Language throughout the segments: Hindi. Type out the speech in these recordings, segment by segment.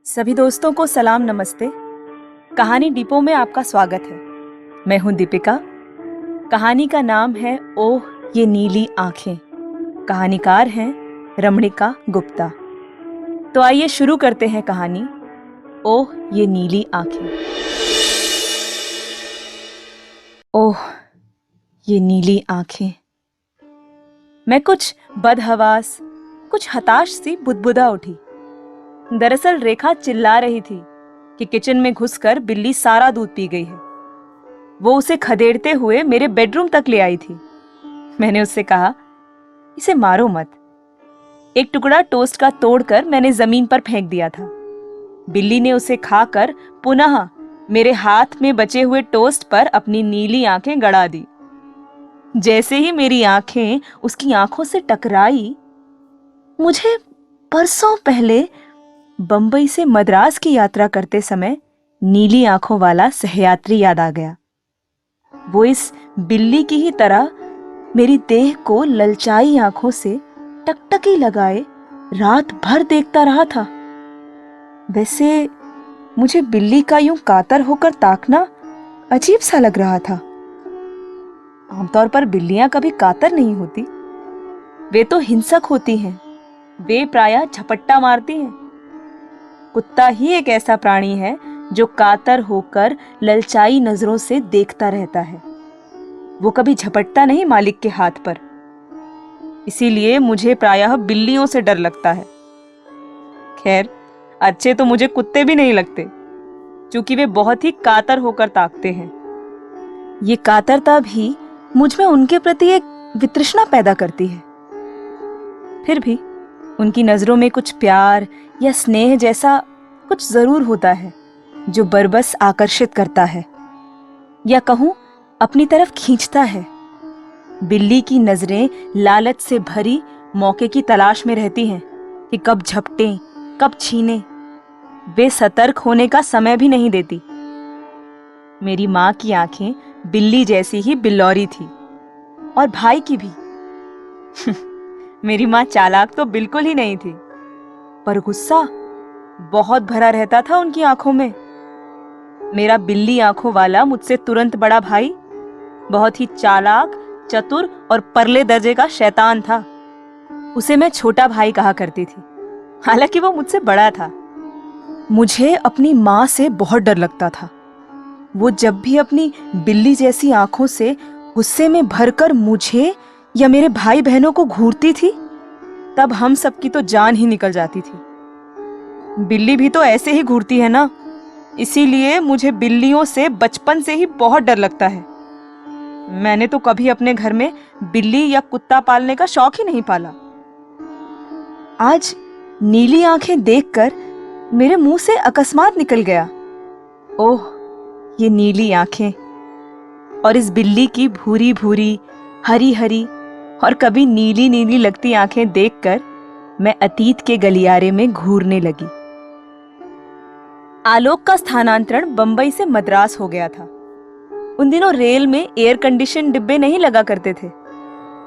सभी दोस्तों को सलाम नमस्ते। कहानी डिपो में आपका स्वागत है। मैं हूं दीपिका। कहानी का नाम है ओह ये नीली आंखें। कहानीकार हैं रमणिका गुप्ता। तो आइए शुरू करते हैं कहानी ओह ये नीली आंखें। ओह ये नीली आंखें। मैं कुछ बदहवास, कुछ हताश सी बुदबुदा उठी। दरअसल रेखा चिल्ला रही थी कि किचन में घुसकर बिल्ली सारा दूध पी गई है। वो उसे खदेड़ते हुए मेरे बेडरूम तक ले आई थी। मैंने उससे कहा, इसे मारो मत। एक टुकड़ा टोस्ट का तोड़कर मैंने जमीन पर फेंक दिया था। बिल्ली ने उसे खाकर पुनः मेरे हाथ में बचे हुए टोस्ट पर अपनी नीली आंखें गड़ा दी। जैसे ही मेरी आंखें उसकी आंखों से टकराई, मुझे परसों पहले बंबई से मद्रास की यात्रा करते समय नीली आंखों वाला सहयात्री याद आ गया। वो इस बिल्ली की ही तरह मेरी देह को ललचाई आंखों से टकटकी लगाए रात भर देखता रहा था। वैसे मुझे बिल्ली का यूं कातर होकर ताकना अजीब सा लग रहा था। आमतौर पर बिल्लियां कभी कातर नहीं होती, वे तो हिंसक होती हैं। वे प्रायः झपट्टा मारती हैं। कुत्ता ही एक ऐसा प्राणी है जो कातर होकर ललचाई नजरों से देखता रहता है। वो कभी झपटता नहीं मालिक के हाथ पर। इसीलिए मुझे प्रायः बिल्लियों से डर लगता है। खैर, अच्छे तो मुझे कुत्ते भी नहीं लगते, क्योंकि वे बहुत ही कातर होकर ताकते हैं। ये कातरता भी मुझ में उनके प्रति एक वितृष्णा पैदा करती है। फिर भी उनकी नजरों में कुछ प्यार या स्नेह जैसा कुछ जरूर होता है जो बरबस आकर्षित करता है, या कहूं अपनी तरफ खींचता है। बिल्ली की नजरें लालच से भरी मौके की तलाश में रहती हैं कि कब झपटें, कब छीने। वे सतर्क होने का समय भी नहीं देती। मेरी मां की आंखें बिल्ली जैसी ही बिल्लौरी थी, और भाई की भी। मेरी मां चालाक तो बिल्कुल ही नहीं थी, पर गुस्सा बहुत भरा रहता था उनकी आंखों में। मेरा बिल्ली आंखों वाला मुझसे तुरंत बड़ा भाई बहुत ही चालाक, चतुर और परले दर्जे का शैतान था। उसे मैं छोटा भाई कहा करती थी, हालांकि वो मुझसे बड़ा था। मुझे अपनी मां से बहुत डर लगता था। वो जब भी अपनी बिल्ली जैसी आंखों से गुस्से में भरकर मुझे या मेरे भाई बहनों को घूरती थी, तब हम सबकी तो जान ही निकल जाती थी। बिल्ली भी तो ऐसे ही घूरती है ना, इसीलिए मुझे बिल्लियों से बचपन से ही बहुत डर लगता है। मैंने तो कभी अपने घर में बिल्ली या कुत्ता पालने का शौक ही नहीं पाला। आज नीली आंखें देखकर मेरे मुंह से अकस्मात निकल गया, ओह ये नीली आंखें। और इस बिल्ली की भूरी भूरी, हरी हरी और कभी नीली नीली लगती आंखें देखकर मैं अतीत के गलियारे में घूरने लगी। आलोक का स्थानांतरण बंबई से मद्रास हो गया था। उन दिनों रेल में एयर कंडीशन डिब्बे नहीं लगा करते थे।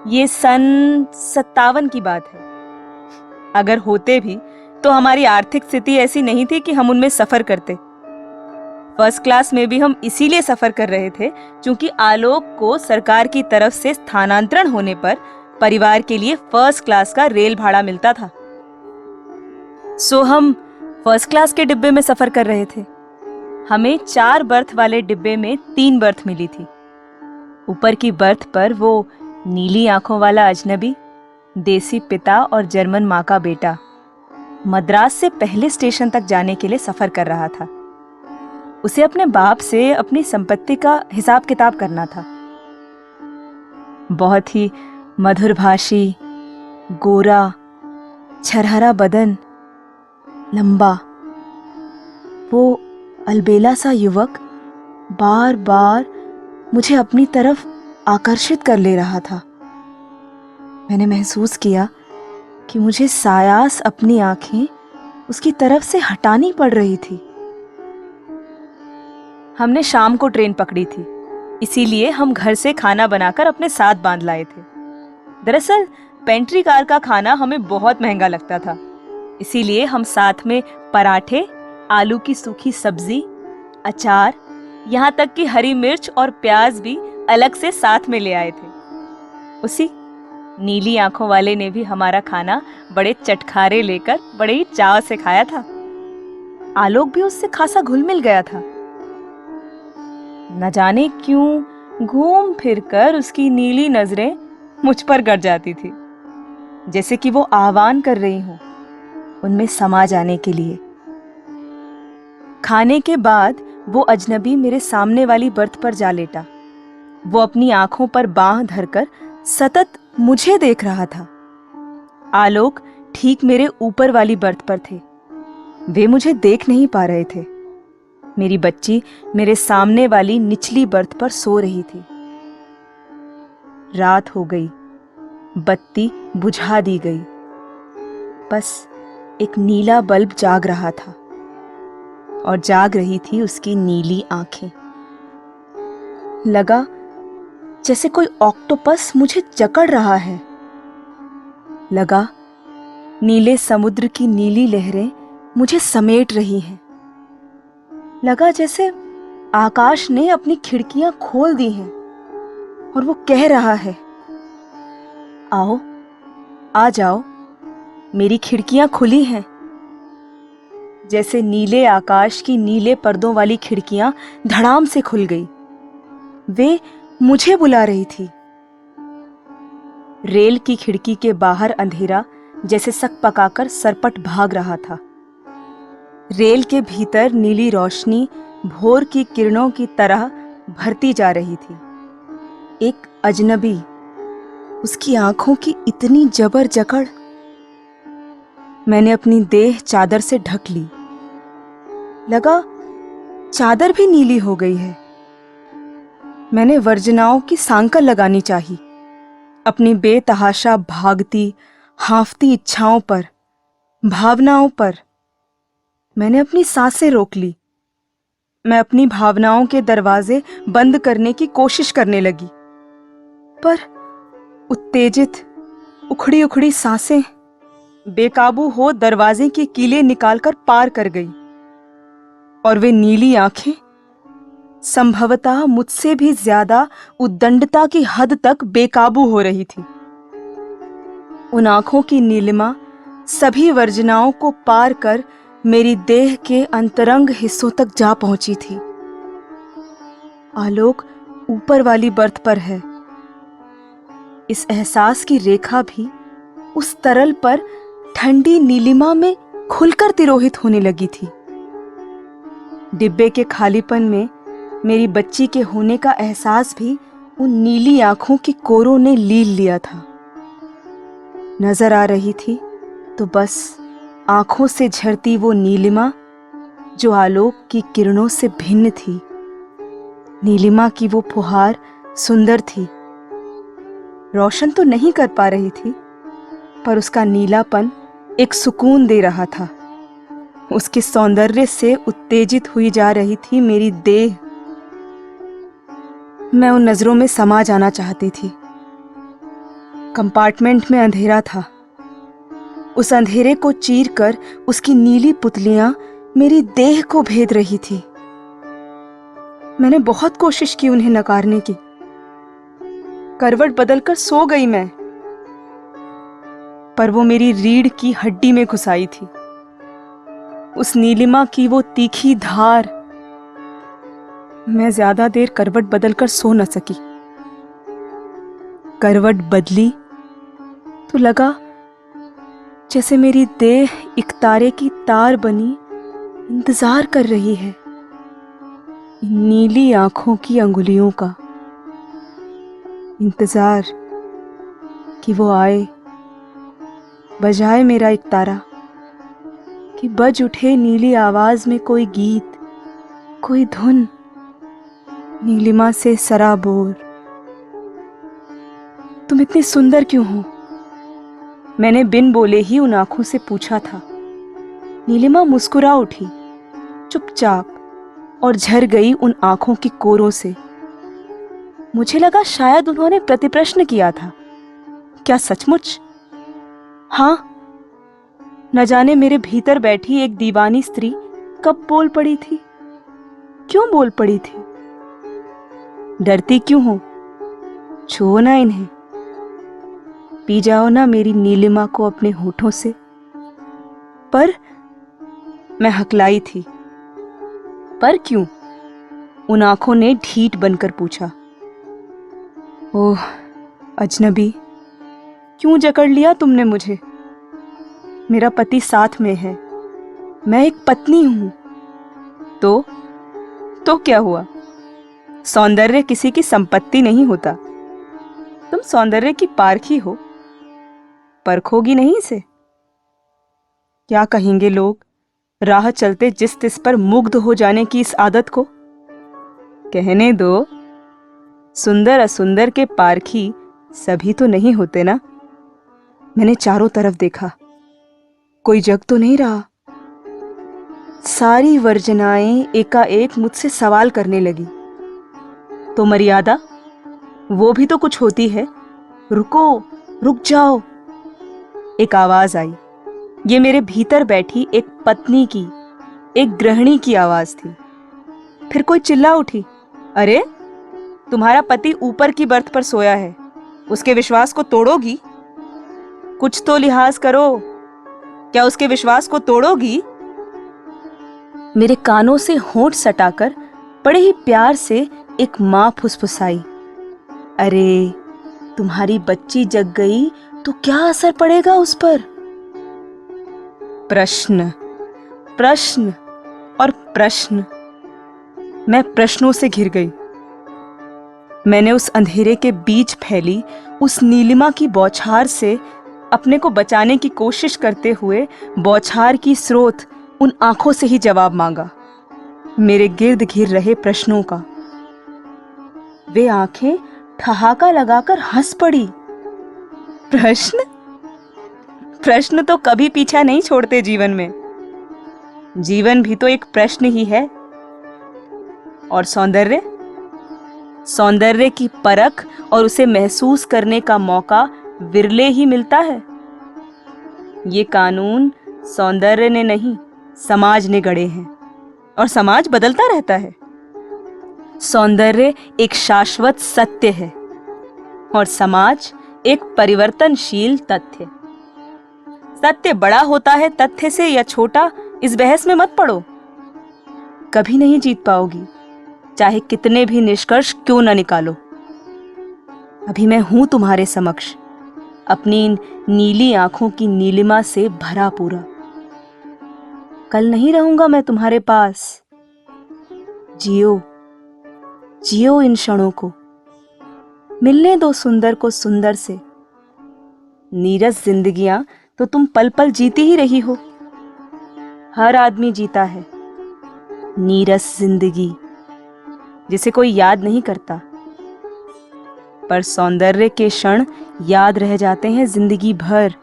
ये सन 57 की बात है। अगर होते भी तो हमारी आर्थिक स्थिति ऐसी नहीं थी कि हम उनमें सफर करते। फर्स्ट क्लास में भी हम इसीलिए सफर कर रहे थे क्योंकि आलोक को सरकार की तरफ से स्थानांतरण होने पर परिवार के लिए फर्स्ट क्लास का रेल भाड़ा मिलता था। सो हम फर्स्ट क्लास के डिब्बे में सफर कर रहे थे। हमें 4 बर्थ वाले डिब्बे में 3 बर्थ मिली थी। ऊपर की बर्थ पर वो नीली आंखों वाला अजनबी, देसी पिता और जर्मन माँ का बेटा मद्रास से पहले स्टेशन तक जाने के लिए सफर कर रहा था। उसे अपने बाप से अपनी संपत्ति का हिसाब किताब करना था। बहुत ही मधुरभाषी, गोरा, छरहरा बदन, लंबा, वो अलबेला सा युवक बार बार मुझे अपनी तरफ आकर्षित कर ले रहा था। मैंने महसूस किया कि मुझे सायास अपनी आंखें उसकी तरफ से हटानी पड़ रही थी। हमने शाम को ट्रेन पकड़ी थी, इसीलिए हम घर से खाना बनाकर अपने साथ बांध लाए थे। दरअसल पेंट्री कार का खाना हमें बहुत महंगा लगता था, इसीलिए हम साथ में पराठे, आलू की सूखी सब्जी, अचार, यहाँ तक कि हरी मिर्च और प्याज भी अलग से साथ में ले आए थे। उसी नीली आंखों वाले ने भी हमारा खाना बड़े चटखारे लेकर बड़े ही चाव से खाया था। आलोक भी उससे खासा घुल मिल गया था। न जाने क्यों घूम फिरकर उसकी नीली नजरें मुझ पर गड़ जाती थी, जैसे कि वो आह्वान कर रही हूं उनमें समा जाने के लिए। खाने के बाद वो अजनबी मेरे सामने वाली बर्थ पर जा लेटा। वो अपनी आंखों पर बांह धरकर सतत मुझे देख रहा था। आलोक ठीक मेरे ऊपर वाली बर्थ पर थे। वे मुझे देख नहीं पा रहे थे। मेरी बच्ची मेरे सामने वाली निचली बर्थ पर सो रही थी। रात हो गई, बत्ती बुझा दी गई। बस एक नीला बल्ब जाग रहा था और जाग रही थी उसकी नीली आंखें। लगा जैसे कोई ऑक्टोपस मुझे जकड़ रहा है। लगा नीले समुद्र की नीली लहरें मुझे समेट रही हैं। लगा जैसे आकाश ने अपनी खिड़कियां खोल दी हैं और वो कह रहा है, आओ, आ जाओ, मेरी खिड़कियां खुली हैं। जैसे नीले आकाश की नीले पर्दों वाली खिड़कियां धड़ाम से खुल गई। वे मुझे बुला रही थी। रेल की खिड़की के बाहर अंधेरा जैसे सक पकाकर सरपट भाग रहा था। रेल के भीतर नीली रोशनी भोर की किरणों की तरह भरती जा रही थी। एक अजनबी, उसकी आंखों की इतनी जबर जकड़। मैंने अपनी देह चादर से ढक ली। लगा चादर भी नीली हो गई है। मैंने वर्जनाओं की सांकल लगानी चाहिए अपनी बेतहाशा भागती हांफती इच्छाओं पर, भावनाओं पर। मैंने अपनी सांसें रोक ली। मैं अपनी भावनाओं के दरवाजे बंद करने की कोशिश करने लगी, पर उत्तेजित उखड़ी उखड़ी सांसें बेकाबू हो दरवाजे की कीलें निकालकर पार कर गई और वे नीली आंखें संभवतः मुझसे भी ज्यादा उद्दंडता की हद तक बेकाबू हो रही थी। उन आंखों की नीलिमा सभी वर्जनाओं को पार कर मेरी देह के अंतरंग हिस्सों तक जा पहुंची थी। आलोक ऊपर वाली बर्थ पर है। इस एहसास की रेखा भी उस तरल पर ठंडी नीलिमा में खुलकर तिरोहित होने लगी थी। डिब्बे के खालीपन में मेरी बच्ची के होने का एहसास भी उन नीली आंखों की कोरों ने लील लिया था। नजर आ रही थी तो बस आंखों से झरती वो नीलिमा जो आलोक की किरणों से भिन्न थी। नीलिमा की वो फुहार सुंदर थी। रोशन तो नहीं कर पा रही थी, पर उसका नीलापन एक सुकून दे रहा था। उसके सौंदर्य से उत्तेजित हुई जा रही थी मेरी देह। मैं उन नजरों में समा जाना चाहती थी। कंपार्टमेंट में अंधेरा था। उस अंधेरे को चीरकर उसकी नीली पुतलियां मेरी देह को भेद रही थी। मैंने बहुत कोशिश की उन्हें नकारने की। करवट बदलकर सो गई मैं, पर वो मेरी रीढ़ की हड्डी में घुसाई थी। उस नीलिमा की वो तीखी धार। मैं ज्यादा देर करवट बदलकर सो न सकी। करवट बदली तो लगा जैसे मेरी देह एक तारे की तार बनी इंतजार कर रही है इन नीली आंखों की अंगुलियों का। इंतजार कि वो आए, बजाए मेरा एक तारा, कि बज उठे नीली आवाज में कोई गीत, कोई धुन, नीलिमा से सराबोर। तुम इतनी सुंदर क्यों हो? मैंने बिन बोले ही उन आंखों से पूछा था। नीलिमा मुस्कुरा उठी चुपचाप और झर गई उन आंखों की कोरों से। मुझे लगा शायद उन्होंने प्रतिप्रश्न किया था। क्या सचमुच हाँ, न जाने मेरे भीतर बैठी एक दीवानी स्त्री कब बोल पड़ी थी, क्यों बोल पड़ी थी। डरती क्यों हो? छुओ ना इन्हें, पी जाओ ना मेरी नीलिमा को अपने होठों से। पर मैं हकलाई थी। पर क्यों? उन आंखों ने ढीठ बनकर पूछा। ओह अजनबी, क्यों जकड़ लिया तुमने मुझे? मेरा पति साथ में है, मैं एक पत्नी हूं। तो क्या हुआ? सौंदर्य किसी की संपत्ति नहीं होता। तुम सौंदर्य की पारखी हो, परखोगी नहीं इसे। क्या कहेंगे लोग राह चलते जिस तिस पर मुग्ध हो जाने की इस आदत को? कहने दो, सुंदर असुंदर के पारखी सभी तो नहीं होते ना। मैंने चारों तरफ देखा, कोई जग तो नहीं रहा। सारी वर्जनाएं एकाएक मुझसे सवाल करने लगी। तो मर्यादा, वो भी तो कुछ होती है। रुको, रुक जाओ। एक आवाज आई। ये मेरे भीतर बैठी एक पत्नी की, एक गृहिणी की आवाज थी। फिर कोई चिल्ला उठी, अरे तुम्हारा पति ऊपर की बर्थ पर सोया है, उसके विश्वास को तोड़ोगी? कुछ तो लिहाज करो, क्या उसके विश्वास को तोड़ोगी? मेरे कानों से होंठ सटाकर बड़े ही प्यार से एक मां फुसफुसाई, अरे तुम्हारी बच्ची जग गई तो क्या असर पड़ेगा उस पर? प्रश्न, प्रश्न और प्रश्न। मैं प्रश्नों से घिर गई। मैंने उस अंधेरे के बीच फैली उस नीलिमा की बौछार से अपने को बचाने की कोशिश करते हुए बौछार की स्रोत उन आंखों से ही जवाब मांगा, मेरे गिर्द घिर रहे प्रश्नों का। वे आंखें ठहाका लगाकर हंस पड़ी। प्रश्न? प्रश्न तो कभी पीछा नहीं छोड़ते जीवन में। जीवन भी तो एक प्रश्न ही है। और सौंदर्य? सौंदर्य की परख और उसे महसूस करने का मौका विरले ही मिलता है। ये कानून सौंदर्य ने नहीं, समाज ने गढ़े हैं, और समाज बदलता रहता है। सौंदर्य एक शाश्वत सत्य है और समाज एक परिवर्तनशील तथ्य। सत्य बड़ा होता है तथ्य से या छोटा, इस बहस में मत पड़ो। कभी नहीं जीत पाओगी, चाहे कितने भी निष्कर्ष क्यों न निकालो। अभी मैं हूं तुम्हारे समक्ष, अपनी इन नीली आंखों की नीलिमा से भरा पूरा। कल नहीं रहूंगा मैं तुम्हारे पास। जियो, जियो इन क्षणों को, मिलने दो सुंदर को सुंदर से। नीरस जिंदगियां तो तुम पल पल जीती ही रही हो। हर आदमी जीता है नीरस जिंदगी, जिसे कोई याद नहीं करता। पर सौंदर्य के क्षण याद रह जाते हैं जिंदगी भर।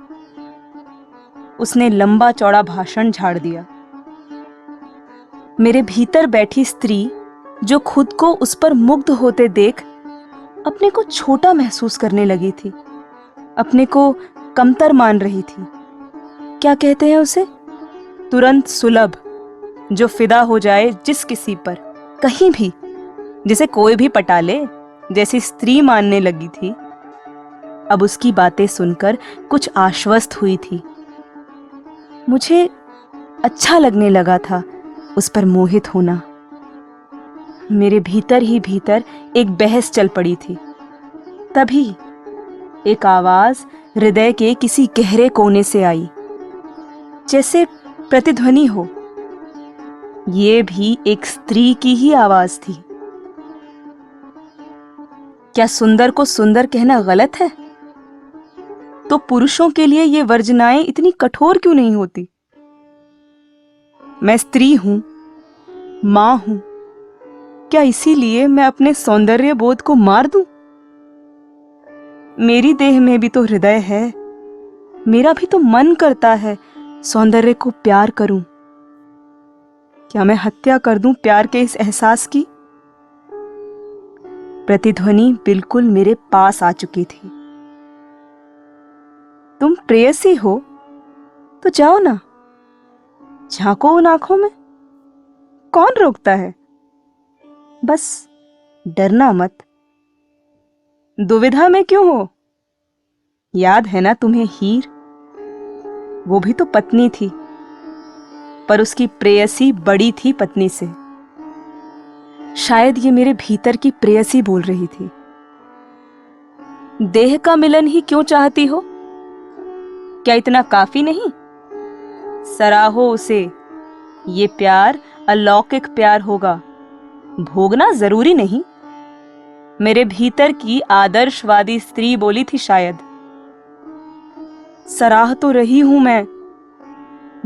उसने लंबा चौड़ा भाषण झाड़ दिया। मेरे भीतर बैठी स्त्री जो खुद को उस पर मुग्ध होते देख अपने को छोटा महसूस करने लगी थी, अपने को कमतर मान रही थी। क्या कहते हैं उसे? तुरंत सुलभ, जो फिदा हो जाए जिस किसी पर, कहीं भी, जिसे कोई भी पटा ले, जैसी स्त्री मानने लगी थी। अब उसकी बातें सुनकर कुछ आश्वस्त हुई थी। मुझे अच्छा लगने लगा था उस पर मोहित होना। मेरे भीतर ही भीतर एक बहस चल पड़ी थी। तभी एक आवाज हृदय के किसी गहरे कोने से आई, जैसे प्रतिध्वनि हो। ये भी एक स्त्री की ही आवाज थी। क्या सुंदर को सुंदर कहना गलत है? तो पुरुषों के लिए ये वर्जनाएं इतनी कठोर क्यों नहीं होती? मैं स्त्री हूं, मां हूं, क्या इसीलिए मैं अपने सौंदर्य बोध को मार दूं? मेरी देह में भी तो हृदय है, मेरा भी तो मन करता है सौंदर्य को प्यार करूं। क्या मैं हत्या कर दूं प्यार के इस एहसास की? प्रतिध्वनि बिल्कुल मेरे पास आ चुकी थी। तुम प्रेयसी हो तो जाओ ना, झांको उन आंखों में, कौन रोकता है। बस डरना मत। दुविधा में क्यों हो? याद है ना तुम्हें हीर? वो भी तो पत्नी थी, पर उसकी प्रेयसी बड़ी थी पत्नी से। शायद ये मेरे भीतर की प्रेयसी बोल रही थी। देह का मिलन ही क्यों चाहती हो? क्या इतना काफी नहीं? सराहो उसे। ये प्यार अलौकिक प्यार होगा, भोगना जरूरी नहीं। मेरे भीतर की आदर्शवादी स्त्री बोली थी शायद। सराह तो रही हूं मैं।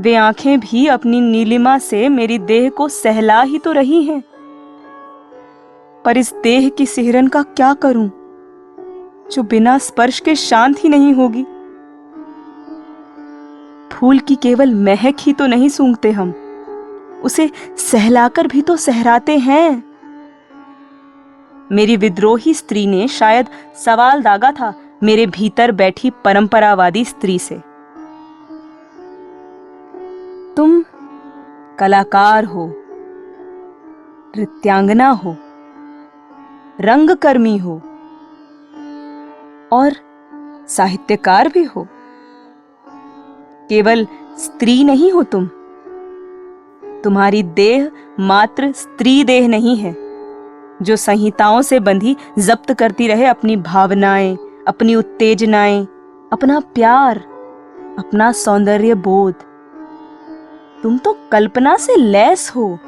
वे आंखें भी अपनी नीलिमा से मेरी देह को सहला ही तो रही हैं। पर इस देह की सिहरन का क्या करूं, जो बिना स्पर्श के शांत ही नहीं होगी। फूल की केवल महक ही तो नहीं सूंघते हम, उसे सहलाकर भी तो सहराते हैं। मेरी विद्रोही स्त्री ने शायद सवाल दागा था मेरे भीतर बैठी परंपरावादी स्त्री से। तुम कलाकार हो, नृत्यांगना हो, रंगकर्मी हो और साहित्यकार भी हो। केवल स्त्री नहीं हो तुम। तुम्हारी देह मात्र स्त्री देह नहीं है, जो संहिताओं से बंधी जब्त करती रहे अपनी भावनाएं, अपनी उत्तेजनाएं, अपना प्यार, अपना सौंदर्य बोध। तुम तो कल्पना से लैस हो,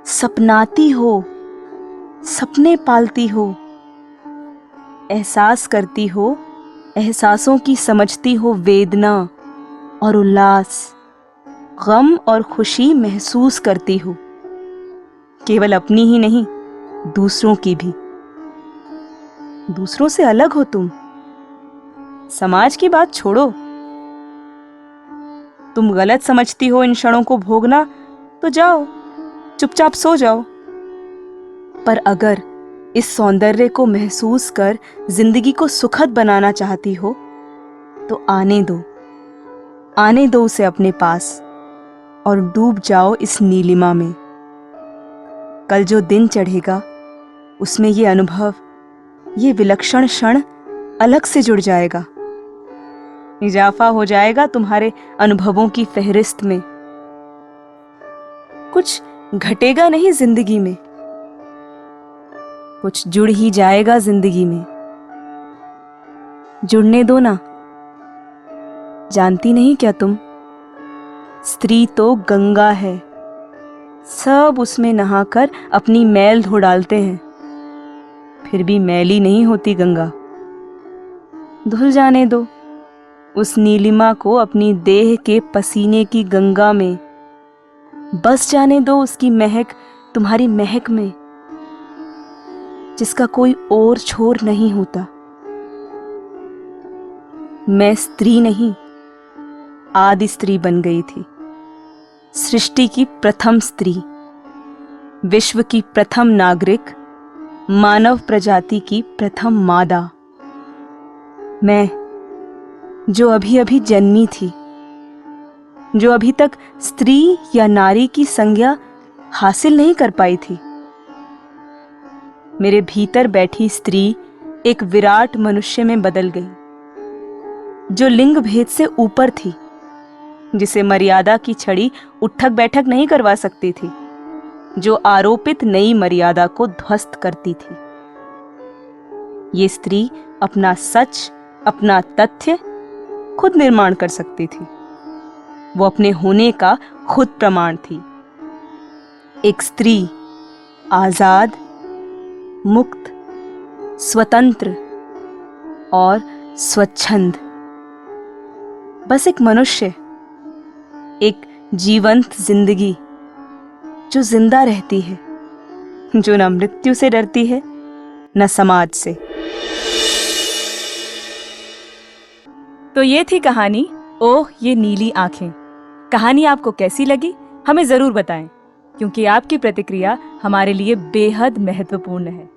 सपनाती हो, सपने पालती हो, एहसास करती हो, एहसासों की समझती हो वेदना और उल्लास, गम और खुशी महसूस करती हो। केवल अपनी ही नहीं, दूसरों की भी। दूसरों से अलग हो तुम। समाज की बात छोड़ो। तुम गलत समझती हो इन क्षणों को भोगना, तो जाओ चुपचाप सो जाओ। पर अगर इस सौंदर्य को महसूस कर जिंदगी को सुखद बनाना चाहती हो, तो आने दो उसे अपने पास और डूब जाओ इस नीलिमा में। कल जो दिन चढ़ेगा, उसमें ये अनुभव, ये विलक्षण क्षण अलग से जुड़ जाएगा। इजाफा हो जाएगा तुम्हारे अनुभवों की फहरिस्त में। कुछ घटेगा नहीं जिंदगी में, कुछ जुड़ ही जाएगा जिंदगी में। जुड़ने दो ना। जानती नहीं क्या तुम, स्त्री तो गंगा है। सब उसमें नहाकर अपनी मैल धो डालते हैं, फिर भी मैली नहीं होती गंगा। धुल जाने दो उस नीलिमा को अपनी देह के पसीने की गंगा में। बस जाने दो उसकी महक तुम्हारी महक में, जिसका कोई और छोर नहीं होता। मैं स्त्री नहीं, आदि स्त्री बन गई थी। सृष्टि की प्रथम स्त्री, विश्व की प्रथम नागरिक, मानव प्रजाति की प्रथम मादा। मैं जो अभी अभी जन्मी थी, जो अभी तक स्त्री या नारी की संज्ञा हासिल नहीं कर पाई थी। मेरे भीतर बैठी स्त्री एक विराट मनुष्य में बदल गई, जो लिंग भेद से ऊपर थी, जिसे मर्यादा की छड़ी उठक बैठक नहीं करवा सकती थी, जो आरोपित नई मर्यादा को ध्वस्त करती थी। ये स्त्री अपना सच, अपना तथ्य खुद निर्माण कर सकती थी। वो अपने होने का खुद प्रमाण थी। एक स्त्री आजाद, मुक्त, स्वतंत्र और स्वच्छंद। बस एक मनुष्य, एक जीवंत जिंदगी, जो जिंदा रहती है, जो न मृत्यु से डरती है न समाज से। तो ये थी कहानी ओह ये नीली आंखें। कहानी आपको कैसी लगी हमें जरूर बताएं, क्योंकि आपकी प्रतिक्रिया हमारे लिए बेहद महत्वपूर्ण है।